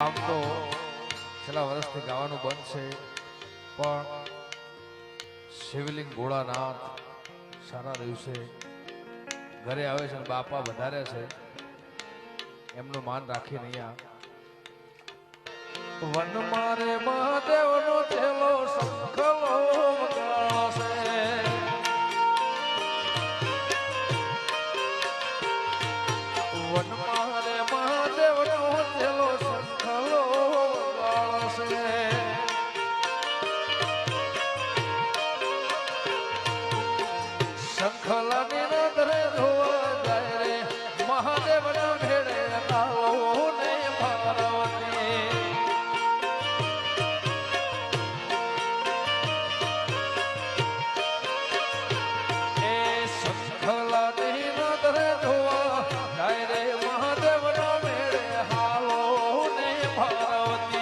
આમ તો છેલ્લા વર્ષથી ગાવાનું બંધ છે, પણ શિવલિંગ ભોળાનાથ સારા દિવસે ઘરે આવે છે અને બાપા વધારે છે એમનું માન રાખીને અહીંયા વન મારે મહાદેવનો થેલો સંખલો વગાડશે. વન મારે મહાદેવનો થેલો સંખલો વગાડશે. શંખલાની નદરે ધોવા જાય રે મહાદેવના ભેડે આવો ને પાર્વતી. એ શંખલાની નદરે ધોવા જાય રે મહાદેવના ભેડે આવો ને પાર્વતી.